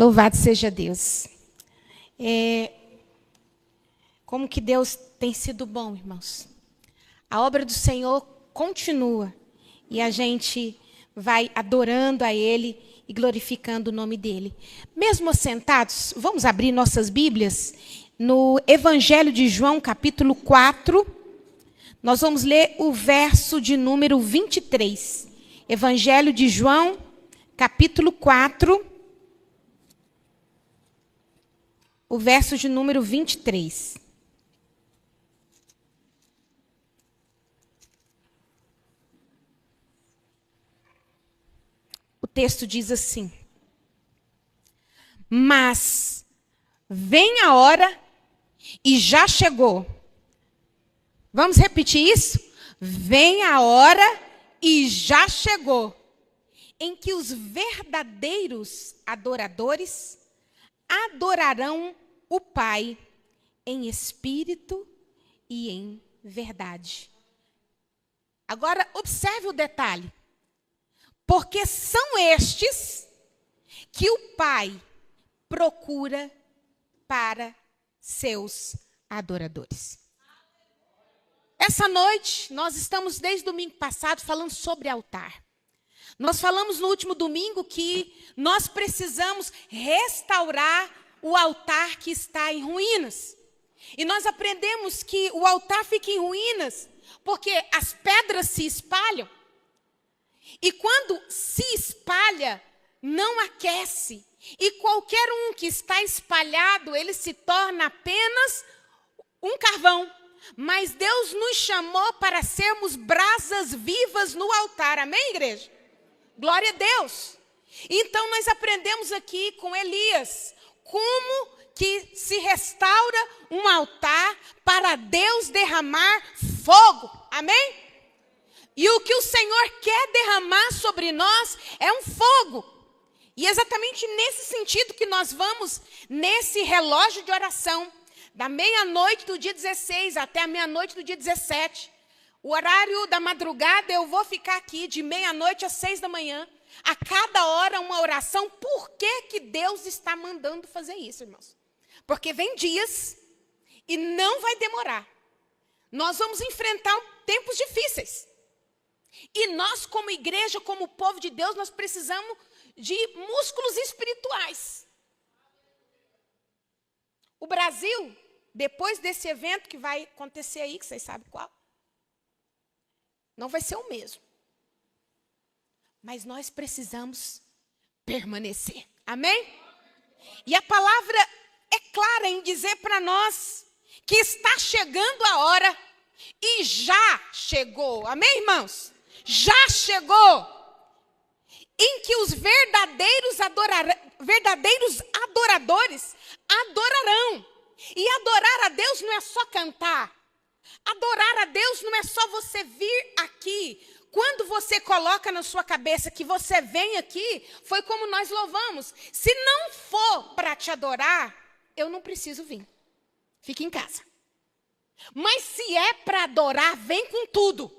Louvado seja Deus. Como que Deus tem sido bom, irmãos. A obra do Senhor continua. E a gente vai adorando a Ele e glorificando o nome dEle. Mesmo assentados, vamos abrir nossas Bíblias no Evangelho de João, capítulo 4. Nós vamos ler o verso de número 23. Evangelho de João, capítulo 4. O verso de número 23. O texto diz assim: mas vem a hora e já chegou. Vamos repetir isso? Vem a hora e já chegou, em que os verdadeiros adoradores adorarão o Pai em espírito e em verdade. Agora, observe o detalhe. Porque são estes que o Pai procura para seus adoradores. Essa noite, nós estamos desde o domingo passado falando sobre altar. Nós falamos no último domingo que nós precisamos restaurar o altar que está em ruínas. E nós aprendemos que o altar fica em ruínas porque as pedras se espalham. E quando se espalha, não aquece. E qualquer um que está espalhado, ele se torna apenas um carvão. Mas Deus nos chamou para sermos brasas vivas no altar. Amém, igreja? Glória a Deus. Então nós aprendemos aqui com Elias como que se restaura um altar para Deus derramar fogo. Amém? E o que o Senhor quer derramar sobre nós é um fogo. E é exatamente nesse sentido que nós vamos nesse relógio de oração, da meia-noite do dia 16 até a meia-noite do dia 17. O horário da madrugada eu vou ficar aqui de meia-noite às 6 da manhã. A cada hora uma oração. Por que que Deus está mandando fazer isso, irmãos? Porque vem dias e não vai demorar. Nós vamos enfrentar tempos difíceis. E nós, como igreja, como povo de Deus, nós precisamos de músculos espirituais. O Brasil, depois desse evento que vai acontecer aí, que vocês sabem qual, não vai ser o mesmo. Mas nós precisamos permanecer. Amém? E a palavra é clara em dizer para nós que está chegando a hora e já chegou. Amém, irmãos? Já chegou em que os verdadeiros adoradores adorarão. E adorar a Deus não é só cantar. Adorar a Deus não é só você vir aqui. Quando você coloca na sua cabeça que você vem aqui, foi como nós louvamos. Se não for para te adorar, eu não preciso vir. Fique em casa. Mas se é para adorar, vem com tudo.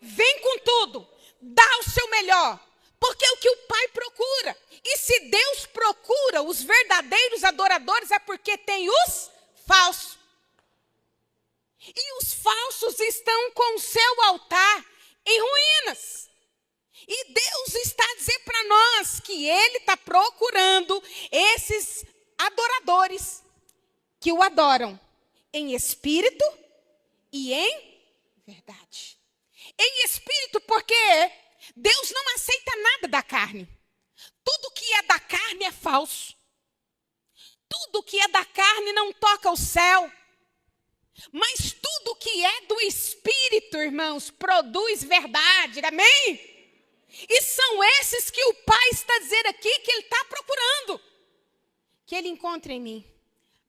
Vem com tudo, dá o seu melhor, porque é o que o Pai procura. E se Deus procura os verdadeiros adoradores, é porque tem os falsos. E os falsos estão com o seu altar em ruínas. E Deus está a dizer para nós que Ele está procurando esses adoradores que o adoram em espírito e em verdade. Em espírito, porque Deus não aceita nada da carne. Tudo que é da carne é falso. Tudo que é da carne não toca o céu. Mas tudo que é do espírito, irmãos, produz verdade. Amém? E são esses que o Pai está dizendo aqui que Ele está procurando. Que Ele encontre em mim.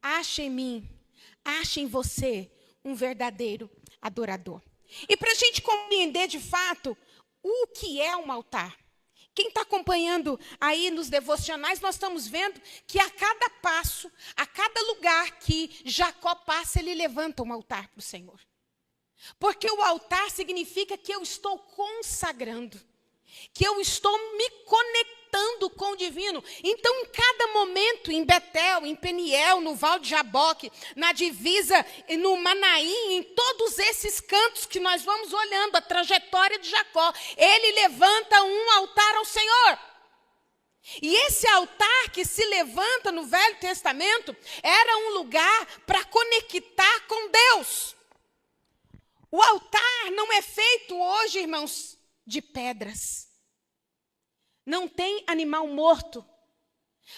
Ache em mim. Ache em você um verdadeiro adorador. E para a gente compreender de fato o que é um altar. Quem está acompanhando aí nos devocionais, nós estamos vendo que a cada passo, a cada lugar que Jacó passa, ele levanta um altar para o Senhor. Porque o altar significa que eu estou consagrando. que eu estou me conectando com o divino. Então, em cada momento, em Betel, em Peniel, no Val de Jaboque, na divisa, no Manaim, em todos esses cantos que nós vamos olhando, a trajetória de Jacó, ele levanta um altar ao Senhor. E esse altar que se levanta no Velho Testamento era um lugar para conectar com Deus. O altar não é feito hoje, irmãos, de pedras. Não tem animal morto.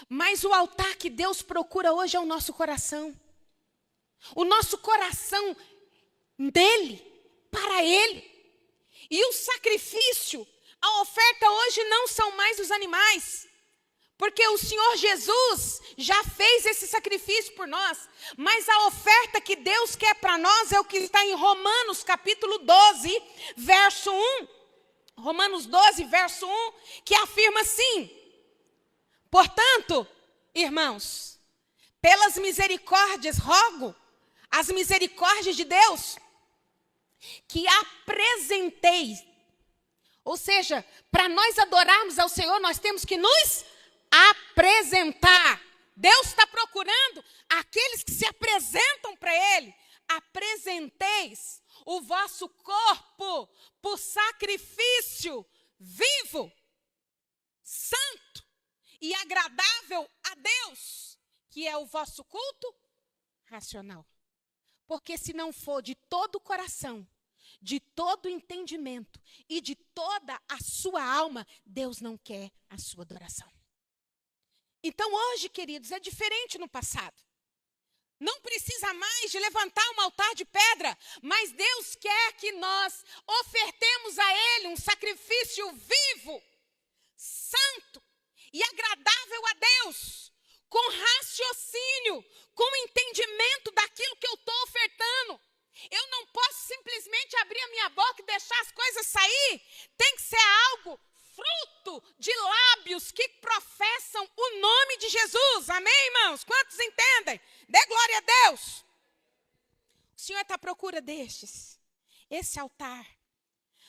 Mas o altar que Deus procura hoje é o nosso coração. O nosso coração dele, para ele. E o sacrifício, a oferta hoje não são mais os animais. Porque o Senhor Jesus já fez esse sacrifício por nós. Mas a oferta que Deus quer para nós é o que está em Romanos capítulo 12, verso 1. Romanos 12, verso 1, que afirma assim: portanto, irmãos, pelas misericórdias, rogo as misericórdias de Deus, que apresenteis. Ou seja, para nós adorarmos ao Senhor, nós temos que nos apresentar. Deus está procurando aqueles que se apresentam para Ele. Apresenteis o vosso corpo por sacrifício vivo, santo e agradável a Deus, que é o vosso culto racional. Porque se não for de todo o coração, de todo o entendimento e de toda a sua alma, Deus não quer a sua adoração. Então hoje, queridos, é diferente no passado. Não precisa mais de levantar um altar de pedra, mas Deus quer que nós ofertemos a Ele um sacrifício vivo, santo e agradável a Deus, com raciocínio, com entendimento daquilo que eu estou ofertando. Eu não posso simplesmente abrir a minha boca e deixar as coisas sair. Tem que ser algo fruto de lábios que professam o nome de Jesus. Amém, irmãos? Quantos entendem? Dê glória a Deus. O Senhor está à procura destes. Esse altar.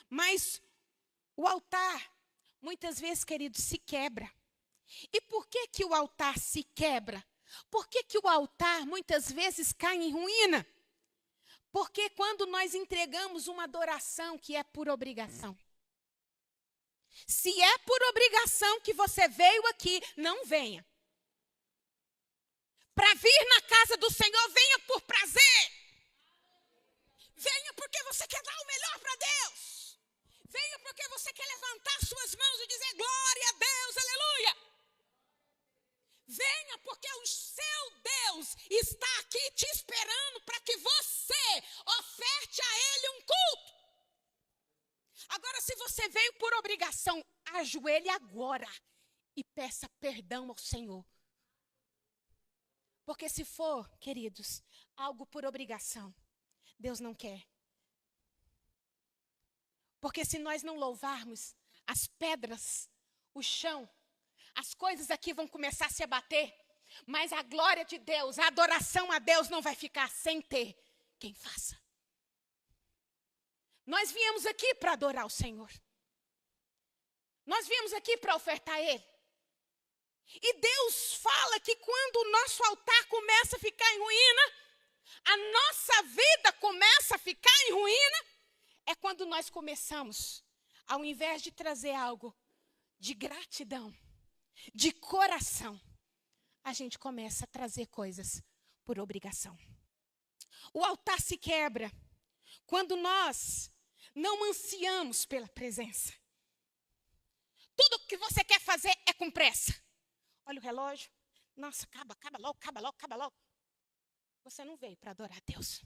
Mas o altar, muitas vezes, queridos, se quebra. E por que que o altar se quebra? Por que que o altar, muitas vezes, cai em ruína? Porque quando nós entregamos uma adoração que é por obrigação. Se é por obrigação que você veio aqui, não venha. Para vir na casa do Senhor, venha por prazer. Venha porque você quer dar o melhor para Deus. Venha porque você quer levantar suas mãos e dizer glória a Deus, aleluia. Venha porque o seu Deus está aqui te esperando para que você oferte a Ele um culto. Agora, se você veio por obrigação, ajoelhe agora e peça perdão ao Senhor. Porque se for, queridos, algo por obrigação, Deus não quer. Porque se nós não louvarmos, as pedras, o chão, as coisas aqui vão começar a se abater. Mas a glória de Deus, a adoração a Deus não vai ficar sem ter quem faça. Nós viemos aqui para adorar o Senhor. Nós viemos aqui para ofertar a Ele. E Deus fala que quando o nosso altar começa a ficar em ruína, a nossa vida começa a ficar em ruína, é quando nós começamos, ao invés de trazer algo de gratidão, de coração, a gente começa a trazer coisas por obrigação. O altar se quebra quando nós não ansiamos pela presença. Tudo que você quer fazer é com pressa. Olha o relógio. Nossa, acaba logo. Você não veio para adorar a Deus.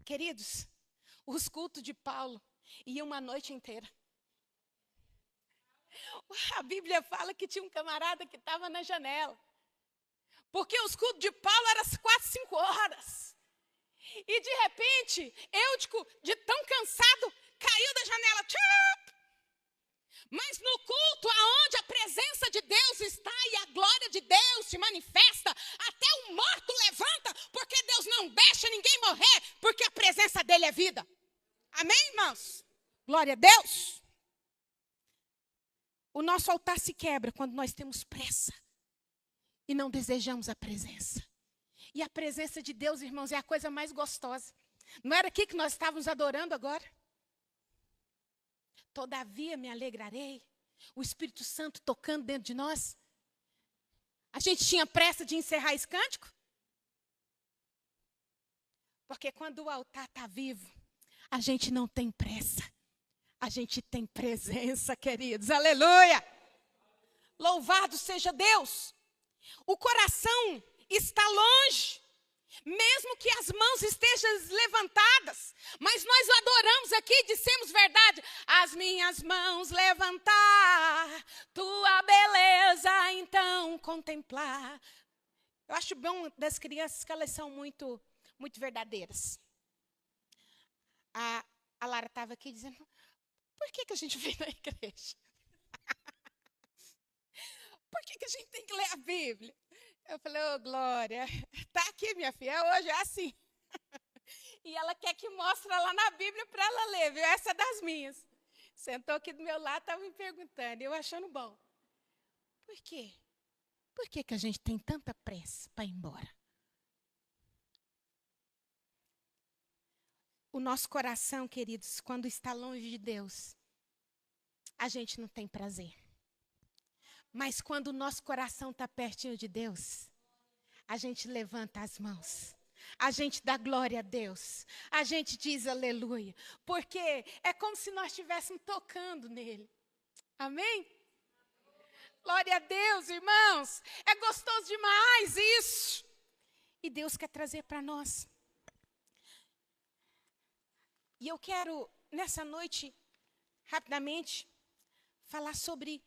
Queridos, os cultos de Paulo iam uma noite inteira. A Bíblia fala que tinha um camarada que estava na janela. Porque os cultos de Paulo eram 4, 5 horas. E de repente, Eutico, de tão cansado, caiu da janela. Tchup! Mas no culto, aonde a presença de Deus está e a glória de Deus se manifesta, até o morto levanta, porque Deus não deixa ninguém morrer, porque a presença dele é vida. Amém, irmãos? Glória a Deus. O nosso altar se quebra quando nós temos pressa e não desejamos a presença. E a presença de Deus, irmãos, é a coisa mais gostosa. Não era aqui que nós estávamos adorando agora? Todavia me alegrarei. O Espírito Santo tocando dentro de nós. A gente tinha pressa de encerrar esse cântico? Porque quando o altar está vivo, a gente não tem pressa. A gente tem presença, queridos. Aleluia! Louvado seja Deus. O coração está longe, mesmo que as mãos estejam levantadas. Mas nós o adoramos aqui e dissemos verdade. As minhas mãos levantar, tua beleza então contemplar. Eu acho bom das crianças que elas são muito verdadeiras. A Lara estava aqui dizendo, por que a gente vem na igreja? Por que a gente tem que ler a Bíblia? Eu falei, ô Glória, tá aqui minha filha, hoje é assim. E ela quer que mostre lá na Bíblia para ela ler, viu? Essa é das minhas. Sentou aqui do meu lado, estava me perguntando, eu achando bom. Por quê? Por que a gente tem tanta pressa para ir embora? O nosso coração, queridos, quando está longe de Deus, a gente não tem prazer. Mas quando o nosso coração está pertinho de Deus, a gente levanta as mãos. A gente dá glória a Deus. A gente diz aleluia. Porque é como se nós estivéssemos tocando nele. Amém? Glória a Deus, irmãos. É gostoso demais isso. E Deus quer trazer para nós. E eu quero, nessa noite, rapidamente, falar sobre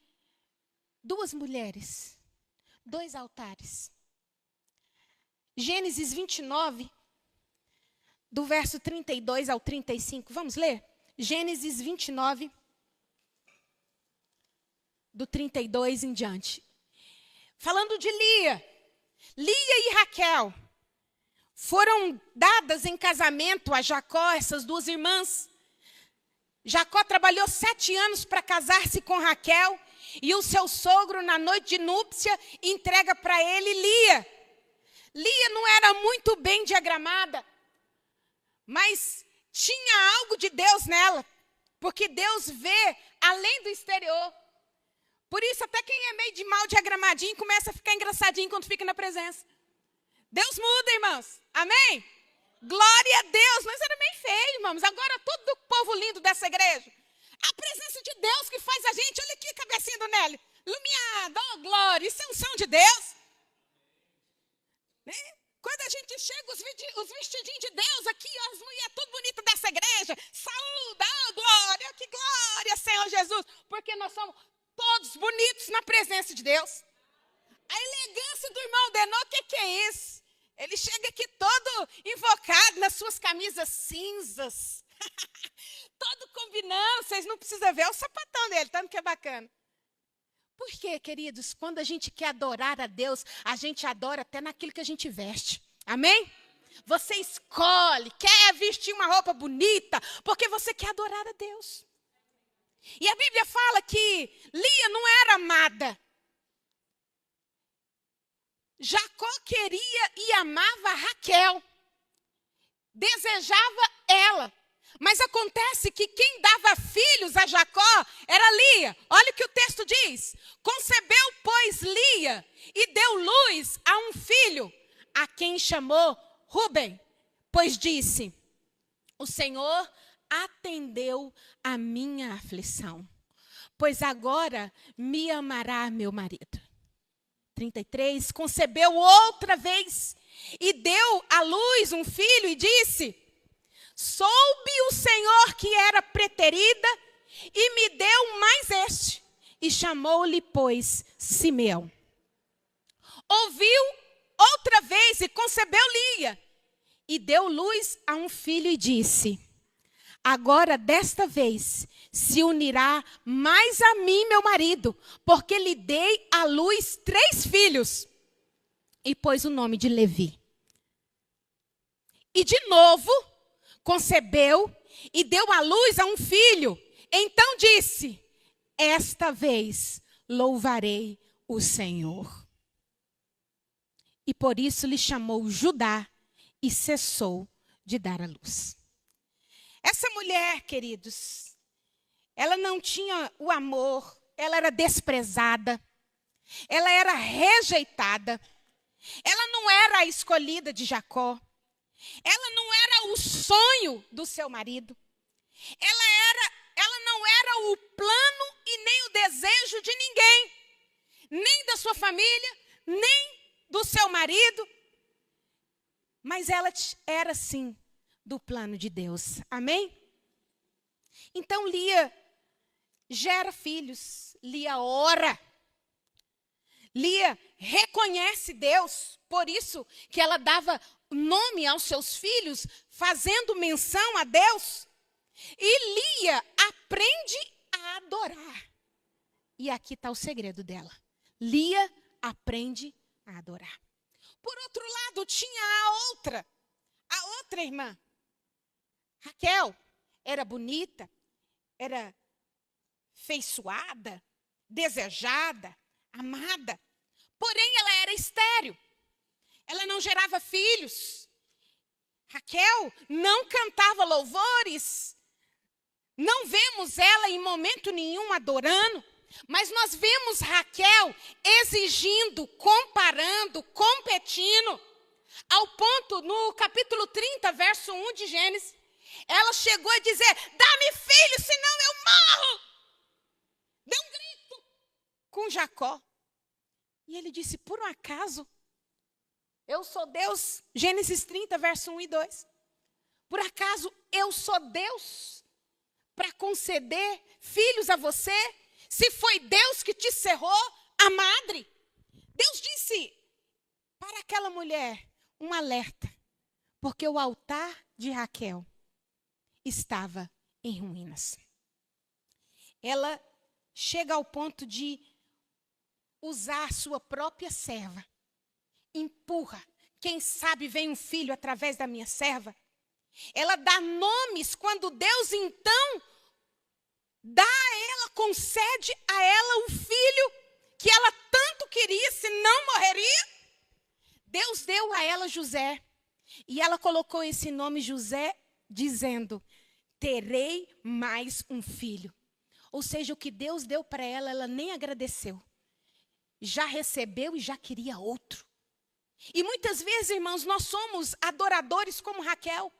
2 mulheres, 2 altares. Gênesis 29, do verso 32 ao 35. Vamos ler? Gênesis 29, do 32 em diante. Falando de Lia. Lia e Raquel foram dadas em casamento a Jacó, essas 2 irmãs. Jacó trabalhou 7 anos para casar-se com Raquel. E o seu sogro, na noite de núpcia, entrega para ele Lia. Lia não era muito bem diagramada, mas tinha algo de Deus nela. Porque Deus vê além do exterior. Por isso, até quem é meio de mal diagramadinho começa a ficar engraçadinho quando fica na presença. Deus muda, irmãos. Amém? Glória a Deus. Nós era meio feio, irmãos. Agora todo o povo lindo dessa igreja. A presença de Deus que faz a gente. Olha aqui a cabecinha do Nélio. Iluminada, oh glória. Isso é unção de Deus. Né? Quando a gente chega, os vestidinhos de Deus aqui, ó, as mulheres tudo bonitas dessa igreja. Saúde, oh glória. Que glória, Senhor Jesus. Porque nós somos todos bonitos na presença de Deus. A elegância do irmão Denô, o que é isso? Ele chega aqui todo invocado nas suas camisas cinzas. Todo combinando, vocês não precisam ver o sapatão dele, tanto que é bacana. Por quê, queridos? Quando a gente quer adorar a Deus, a gente adora até naquilo que a gente veste. Amém? Você escolhe, quer vestir uma roupa bonita, porque você quer adorar a Deus. E a Bíblia fala que Lia não era amada. Jacó queria e amava Raquel. Desejava ela. Mas acontece que quem dava filhos a Jacó era Lia. Olha o que o texto diz. Concebeu, pois, Lia e deu luz a um filho, a quem chamou Rúben. Pois disse, o Senhor atendeu a minha aflição, pois agora me amará meu marido. 33, concebeu outra vez e deu à luz um filho e disse, soube o Senhor que era preterida e me deu mais este. E chamou-lhe, pois, Simeão. Ouviu outra vez e concebeu Lia. E deu luz a um filho e disse, agora desta vez se unirá mais a mim meu marido, porque lhe dei à luz 3 filhos. E pôs o nome de Levi. E de novo concebeu e deu à luz a um filho. Então disse, esta vez louvarei o Senhor. E por isso lhe chamou Judá e cessou de dar à luz. Essa mulher, queridos, ela não tinha o amor, ela era desprezada, ela era rejeitada, ela não era a escolhida de Jacó, ela não era o sonho do seu marido, ela não era o plano e nem o desejo de ninguém, nem da sua família, nem do seu marido, mas ela era sim do plano de Deus. Amém? Então Lia gera filhos, Lia ora, Lia reconhece Deus, por isso que ela dava nome aos seus filhos, fazendo menção a Deus. E Lia aprende a adorar. E aqui está o segredo dela. Lia aprende a adorar. Por outro lado, tinha a outra irmã. Raquel era bonita, era feiçoada, desejada, amada. Porém, ela era estéril. Ela não gerava filhos. Raquel não cantava louvores. Não vemos ela em momento nenhum adorando. Mas nós vemos Raquel exigindo, comparando, competindo. Ao ponto, no capítulo 30, verso 1 de Gênesis, ela chegou a dizer: dá-me filho, senão eu morro. Deu um grito com Jacó. E ele disse: por um acaso, eu sou Deus? Gênesis 30, verso 1 e 2. Por acaso eu sou Deus para conceder filhos a você? Se foi Deus que te cerrou a madre? Deus disse para aquela mulher um alerta, porque o altar de Raquel estava em ruínas. Ela chega ao ponto de usar sua própria serva. Empurra. Quem sabe vem um filho através da minha serva. Ela dá nomes quando Deus então dá a ela, concede a ela o filho que ela tanto queria, se não morreria. Deus deu a ela José. E ela colocou esse nome José, dizendo: terei mais um filho. Ou seja, o que Deus deu para ela, ela nem agradeceu. Já recebeu e já queria outro. E muitas vezes, irmãos, nós somos adoradores como Raquel,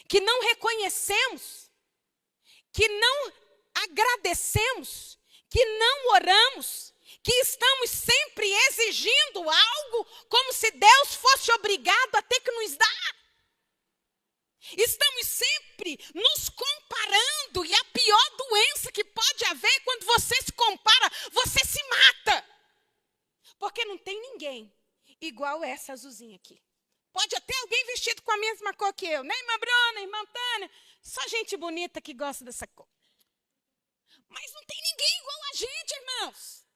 que não reconhecemos, que não agradecemos, que não oramos, que estamos sempre exigindo algo como se Deus fosse obrigado a ter que nos dar. Estamos sempre nos comparando, e a pior doença que pode haver é quando você se compara, você se mata. Porque não tem ninguém igual essa azulzinha aqui. Pode até alguém vestido com a mesma cor que eu, né, irmã Bruna, irmã Tânia? Só gente bonita que gosta dessa cor. Mas não tem ninguém igual a gente, irmãos.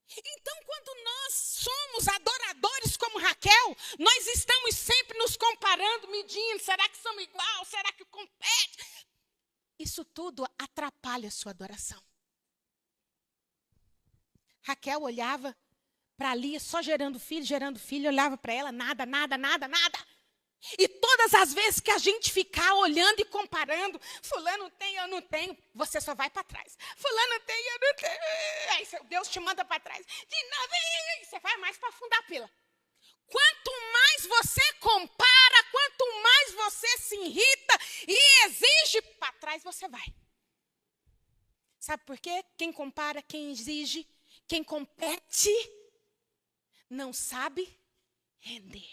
Então, quando nós somos adoradores como Raquel, nós estamos sempre nos comparando, medindo, será que somos igual? Será que compete? Isso tudo atrapalha a sua adoração. Raquel olhava para Lia, só gerando filho, olhava para ela, nada, nada, nada, nada. E todas as vezes que a gente ficar olhando e comparando, fulano tem, eu não tenho, você só vai para trás. Fulano tem, eu não tenho. Aí Deus te manda para trás. De novo, você vai mais para afundar a pila. Quanto mais você compara, quanto mais você se irrita e exige, para trás você vai. Sabe por quê? Quem compara, quem exige, quem compete, não sabe render.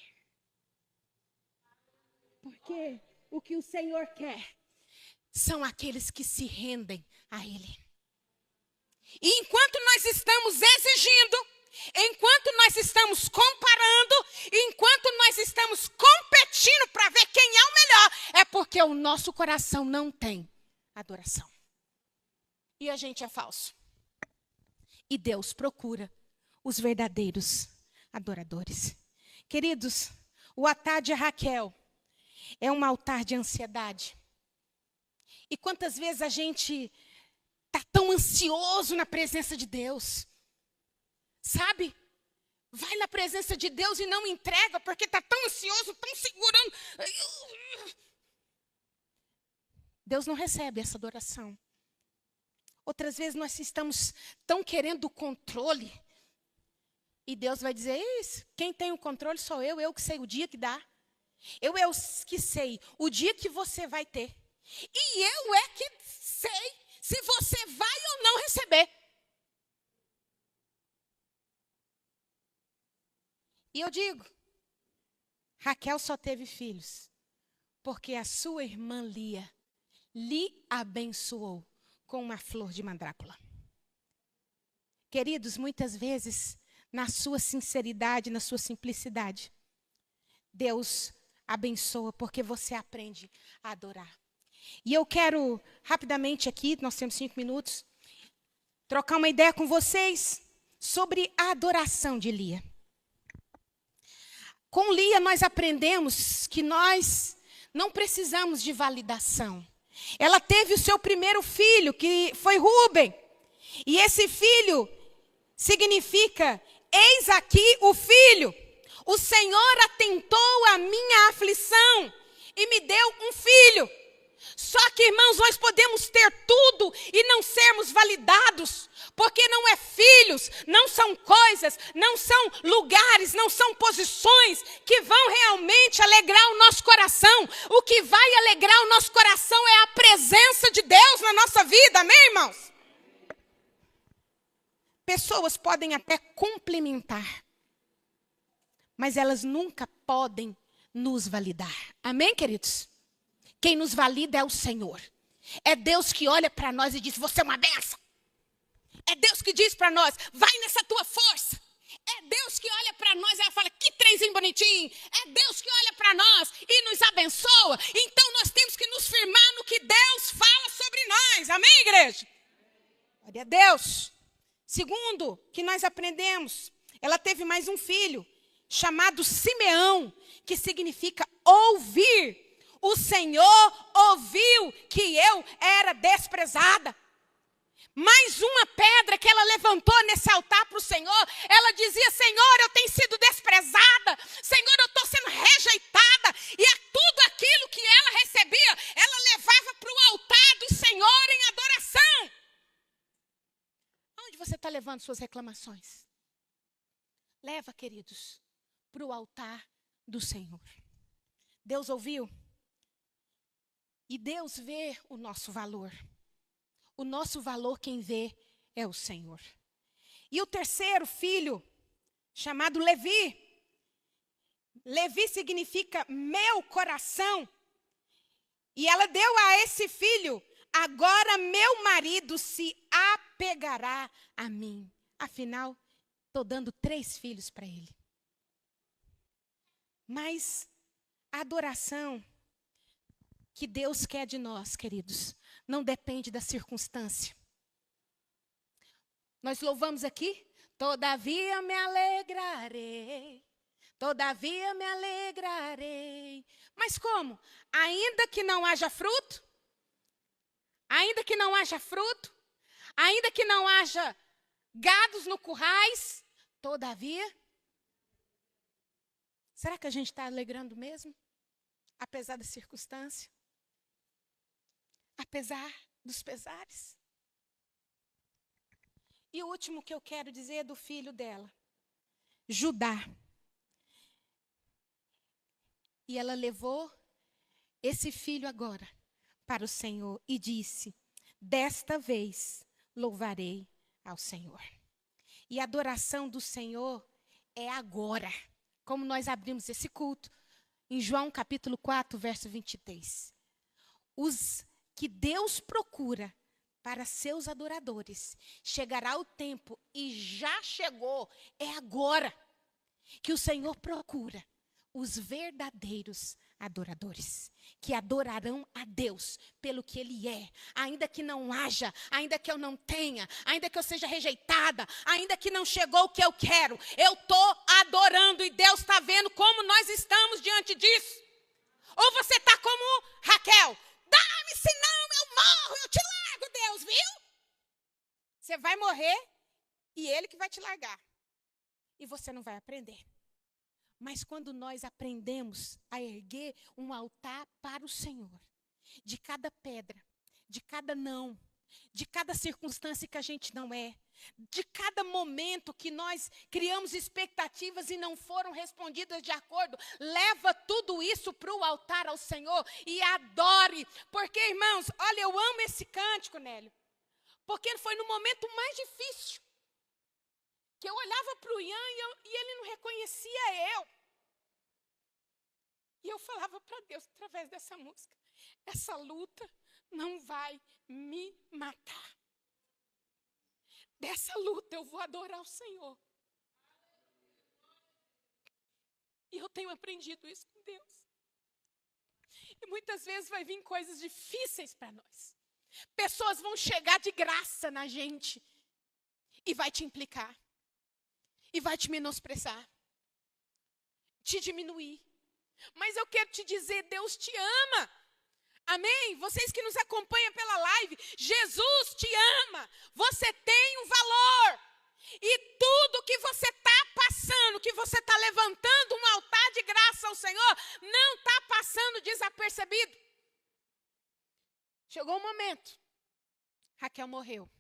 Porque o que o Senhor quer são aqueles que se rendem a Ele. E enquanto nós estamos exigindo, enquanto nós estamos comparando, enquanto nós estamos competindo para ver quem é o melhor, é porque o nosso coração não tem adoração. E a gente é falso. E Deus procura os verdadeiros adoradores. Queridos, o altar de Raquel é um altar de ansiedade. E quantas vezes a gente está tão ansioso na presença de Deus. Sabe? Vai na presença de Deus e não entrega, porque está tão ansioso, tão segurando. Deus não recebe essa adoração. Outras vezes nós estamos tão querendo o controle. E Deus vai dizer, isso, quem tem o controle sou eu que sei o dia que dá. Eu que sei o dia que você vai ter. E eu é que sei se você vai ou não receber. E eu digo, Raquel só teve filhos porque a sua irmã Lia lhe abençoou com uma flor de mandrácula. Queridos, muitas vezes, na sua sinceridade, na sua simplicidade, Deus abençoa porque você aprende a adorar. E eu quero, rapidamente aqui, nós temos 5 minutos, trocar uma ideia com vocês sobre a adoração de Lia. Com Lia nós aprendemos que nós não precisamos de validação. Ela teve o seu primeiro filho, que foi Rúben. E esse filho significa, eis aqui o filho. O Senhor atentou à minha aflição e me deu um filho. Só que, irmãos, nós podemos ter tudo e não sermos validados. Porque não é filhos, não são coisas, não são lugares, não são posições que vão realmente alegrar o nosso coração. O que vai alegrar o nosso coração é a presença de Deus na nossa vida, amém, irmãos? Pessoas podem até complementar, mas elas nunca podem nos validar. Amém, queridos? Quem nos valida é o Senhor. É Deus que olha para nós e diz, você é uma benção. É Deus que diz para nós, vai nessa tua força. É Deus que olha para nós e fala, que trenzinho bonitinho. É Deus que olha para nós e nos abençoa. Então nós temos que nos firmar no que Deus fala sobre nós. Amém, igreja? Glória a Deus. Segundo, que nós aprendemos, ela teve mais um filho, chamado Simeão, que significa ouvir. O Senhor ouviu que eu era desprezada. Mais uma pedra que ela levantou nesse altar para o Senhor, ela dizia, Senhor, eu tenho sido desprezada, Senhor, eu estou sendo rejeitada, e é tudo aquilo que ela recebia, ela levava para o altar do Senhor em adoração. Onde você está levando suas reclamações? Leva, queridos, para o altar do Senhor. Deus ouviu, e Deus vê o nosso valor. O nosso valor quem vê é o Senhor. E o terceiro filho, chamado Levi. Levi significa meu coração. E ela deu a esse filho, agora meu marido se apegará a mim. Afinal, estou dando 3 filhos para ele. Mas a adoração que Deus quer de nós, queridos, não depende da circunstância. Nós louvamos aqui, todavia me alegrarei, todavia me alegrarei. Mas como? Ainda que não haja fruto, ainda que não haja fruto, ainda que não haja gados no currais, todavia, será que a gente está alegrando mesmo? Apesar da circunstância? Apesar dos pesares. E o último que eu quero dizer é do filho dela, Judá. E ela levou esse filho agora para o Senhor e disse, desta vez louvarei ao Senhor. E a adoração do Senhor é agora, como nós abrimos esse culto, em João capítulo 4, verso 23. Os que Deus procura para seus adoradores, chegará o tempo, e já chegou, é agora, que o Senhor procura os verdadeiros adoradores, que adorarão a Deus pelo que Ele é, ainda que não haja, ainda que eu não tenha, ainda que eu seja rejeitada, ainda que não chegou o que eu quero, eu estou adorando, e Deus está vendo como nós estamos diante disso. Ou você está como Raquel, dá-me, senão eu morro, eu te largo, Deus, viu? Você vai morrer e ele que vai te largar. E você não vai aprender. Mas quando nós aprendemos a erguer um altar para o Senhor, de cada pedra, de cada não, de cada circunstância que a gente não é, de cada momento que nós criamos expectativas e não foram respondidas de acordo, leva tudo isso para o altar ao Senhor e adore. Porque, irmãos, olha, eu amo esse cântico, Nélio, porque foi no momento mais difícil, que eu olhava para o Ian e ele não reconhecia eu. E eu falava para Deus, através dessa música, essa luta não vai me matar. Dessa luta eu vou adorar o Senhor. E eu tenho aprendido isso com Deus. E muitas vezes vai vir coisas difíceis para nós. Pessoas vão chegar de graça na gente e vai te implicar. E vai te menosprezar. Te diminuir. Mas eu quero te dizer, Deus te ama. Amém? Vocês que nos acompanham pela live, Jesus te ama. Você tem um valor. E tudo que você está passando, que você está levantando um altar de graça ao Senhor, não está passando desapercebido. Chegou o momento. Raquel morreu.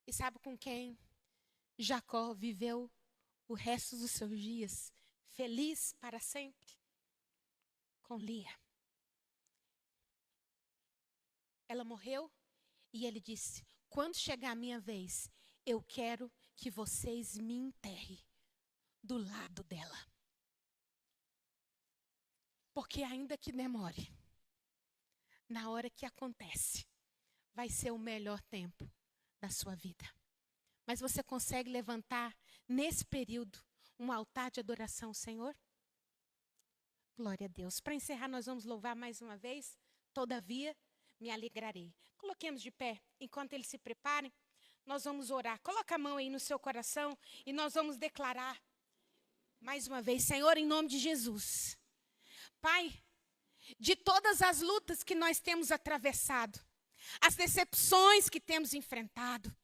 E sabe com quem Jacó viveu o resto dos seus dias feliz para sempre? Com Lia. Ela morreu e ele disse, quando chegar a minha vez, eu quero que vocês me enterrem do lado dela. Porque ainda que demore, na hora que acontece, vai ser o melhor tempo da sua vida. Mas você consegue levantar nesse período um altar de adoração ao Senhor? Glória a Deus. Para encerrar, nós vamos louvar mais uma vez. Todavia, me alegrarei. Coloquemos de pé. Enquanto eles se preparem, nós vamos orar. Coloca a mão aí no seu coração e nós vamos declarar mais uma vez. Senhor, em nome de Jesus. Pai, de todas as lutas que nós temos atravessado, as decepções que temos enfrentado,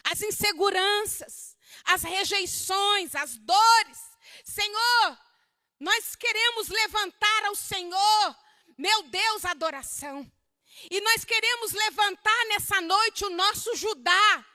as inseguranças, as rejeições, as dores, Senhor, nós queremos levantar ao Senhor, meu Deus, a adoração. E nós queremos levantar nessa noite o nosso Judá.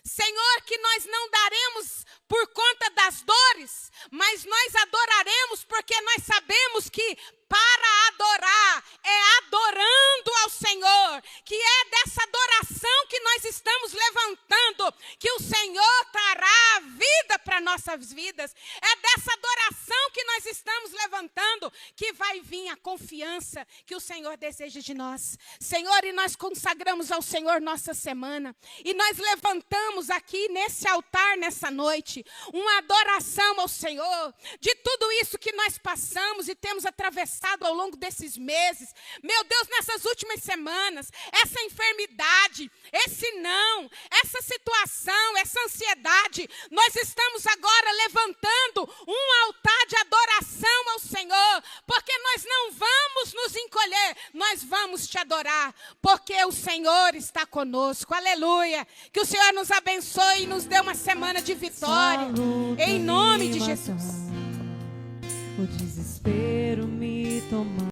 Senhor, que nós não daremos por conta das dores, mas nós adoraremos porque nós sabemos que para adorar é adorando ao Senhor, que é dessa adoração que nós estamos levantando, que o Senhor trará vida para nossas vidas. É dessa adoração que nós estamos levantando que vai vir a confiança que o Senhor deseja de nós. Senhor, e nós consagramos ao Senhor nossa semana, e nós levantamos aqui nesse altar, nessa noite, uma adoração ao Senhor, de tudo isso que nós passamos e temos atravessado ao longo desses meses, meu Deus, nessas últimas semanas, essa enfermidade, esse não, essa situação, essa ansiedade, nós estamos agora levantando um altar de adoração ao Senhor, porque nós não vamos nos encolher, nós vamos te adorar, porque o Senhor está conosco, aleluia, que o Senhor nos abençoe e nos dê uma semana de vitória, em nome de Jesus. O desespero me tomou.